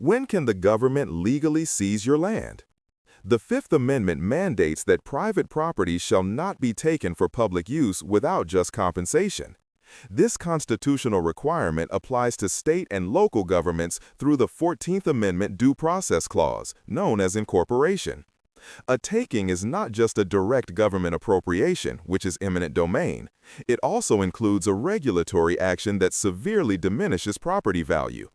When can the government legally seize your land? The Fifth Amendment mandates that private property shall not be taken for public use without just compensation. This constitutional requirement applies to state and local governments through the 14th Amendment Due Process Clause, known as incorporation. A taking is not just a direct government appropriation, which is eminent domain. It also includes a regulatory action that severely diminishes property value.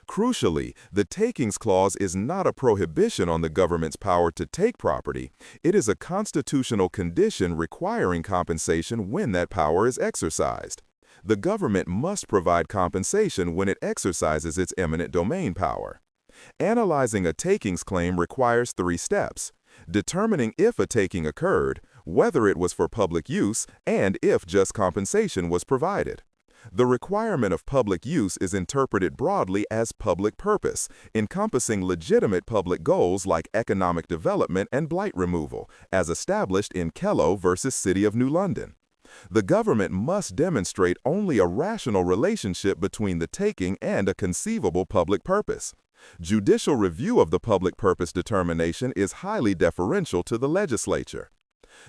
Crucially, the Takings Clause is not a prohibition on the government's power to take property. It is a constitutional condition requiring compensation when that power is exercised. The government must provide compensation when it exercises its eminent domain power. Analyzing a takings claim requires 3 steps: determining if a taking occurred, whether it was for public use, and if just compensation was provided. The requirement of public use is interpreted broadly as public purpose, encompassing legitimate public goals like economic development and blight removal, as established in Kelo versus City of New London. The government must demonstrate only a rational relationship between the taking and a conceivable public purpose. Judicial review of the public purpose determination is highly deferential to the legislature.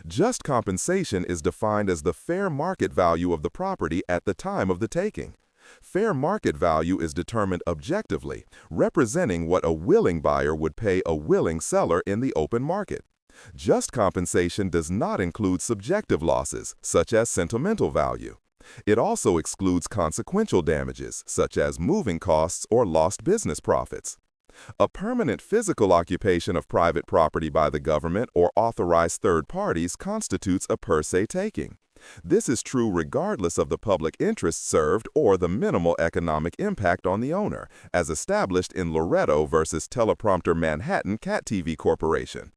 Just compensation is defined as the fair market value of the property at the time of the taking. Fair market value is determined objectively, representing what a willing buyer would pay a willing seller in the open market. Just compensation does not include subjective losses, such as sentimental value. It also excludes consequential damages, such as moving costs or lost business profits. A permanent physical occupation of private property by the government or authorized third parties constitutes a per se taking. This is true regardless of the public interest served or the minimal economic impact on the owner, as established in Loretto versus Teleprompter Manhattan Cat TV Corporation.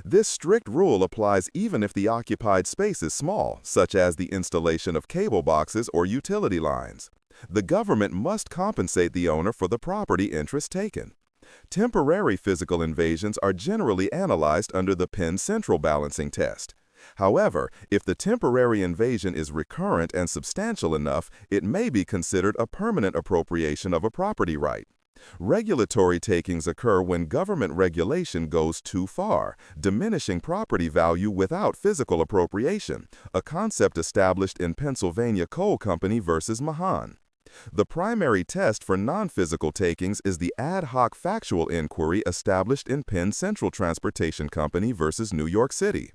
This strict rule applies even if the occupied space is small, such as the installation of cable boxes or utility lines. The government must compensate the owner for the property interest taken. Temporary physical invasions are generally analyzed under the Penn Central balancing test. However, if the temporary invasion is recurrent and substantial enough, it may be considered a permanent appropriation of a property right. Regulatory takings occur when government regulation goes too far, diminishing property value without physical appropriation, a concept established in Pennsylvania Coal Company versus Mahan. The primary test for non-physical takings is the ad hoc factual inquiry established in Penn Central Transportation Company versus New York City.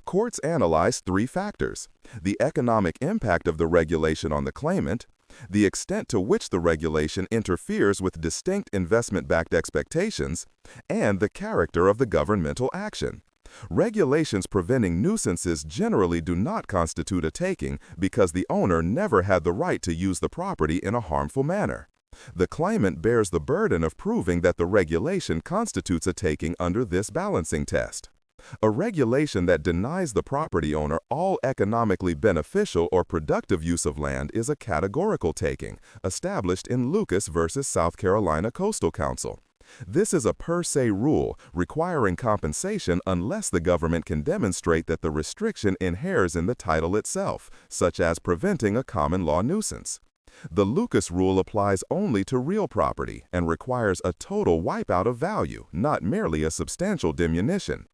Courts analyze 3 factors: the economic impact of the regulation on the claimant, the extent to which the regulation interferes with distinct investment-backed expectations, and the character of the governmental action. Regulations preventing nuisances generally do not constitute a taking because the owner never had the right to use the property in a harmful manner. The claimant bears the burden of proving that the regulation constitutes a taking under this balancing test. A regulation that denies the property owner all economically beneficial or productive use of land is a categorical taking, established in Lucas versus South Carolina Coastal Council. This is a per se rule requiring compensation unless the government can demonstrate that the restriction inheres in the title itself, such as preventing a common law nuisance. The Lucas rule applies only to real property and requires a total wipeout of value, not merely a substantial diminution.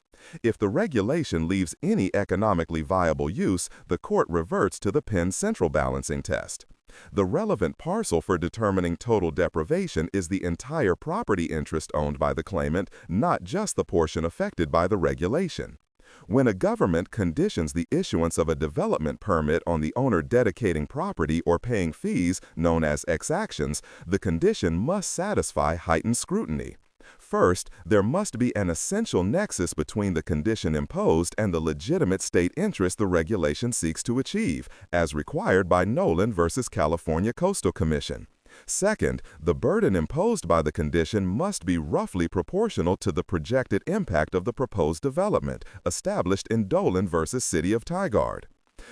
If the regulation leaves any economically viable use, the court reverts to the Penn Central balancing test. The relevant parcel for determining total deprivation is the entire property interest owned by the claimant, not just the portion affected by the regulation. When a government conditions the issuance of a development permit on the owner dedicating property or paying fees, known as exactions, the condition must satisfy heightened scrutiny. First, there must be an essential nexus between the condition imposed and the legitimate state interest the regulation seeks to achieve, as required by Nollan versus California Coastal Commission. Second, the burden imposed by the condition must be roughly proportional to the projected impact of the proposed development, established in Dolan versus City of Tigard.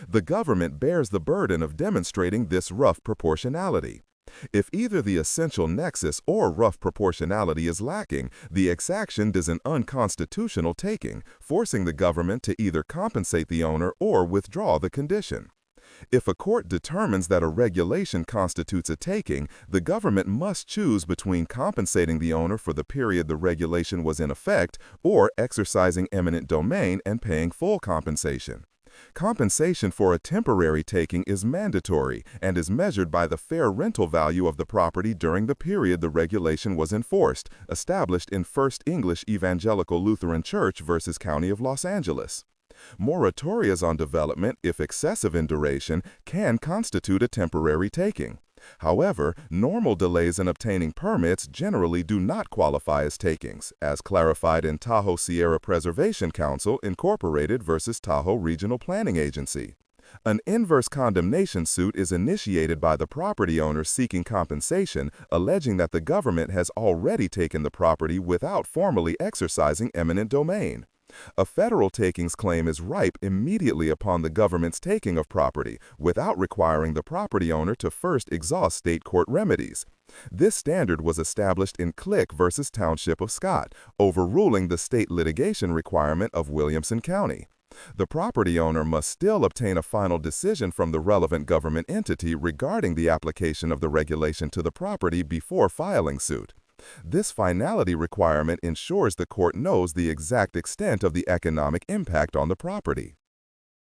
The government bears the burden of demonstrating this rough proportionality. If either the essential nexus or rough proportionality is lacking, the exaction is an unconstitutional taking, forcing the government to either compensate the owner or withdraw the condition. If a court determines that a regulation constitutes a taking, the government must choose between compensating the owner for the period the regulation was in effect or exercising eminent domain and paying full compensation. Compensation for a temporary taking is mandatory and is measured by the fair rental value of the property during the period the regulation was enforced, established in First English Evangelical Lutheran Church versus County of Los Angeles. Moratorias on development, if excessive in duration, can constitute a temporary taking. However, normal delays in obtaining permits generally do not qualify as takings, as clarified in Tahoe Sierra Preservation Council, Incorporated versus Tahoe Regional Planning Agency. An inverse condemnation suit is initiated by the property owner seeking compensation, alleging that the government has already taken the property without formally exercising eminent domain. A federal takings claim is ripe immediately upon the government's taking of property, without requiring the property owner to first exhaust state court remedies. This standard was established in Knick versus Township of Scott, overruling the state litigation requirement of Williamson County. The property owner must still obtain a final decision from the relevant government entity regarding the application of the regulation to the property before filing suit. This finality requirement ensures the court knows the exact extent of the economic impact on the property.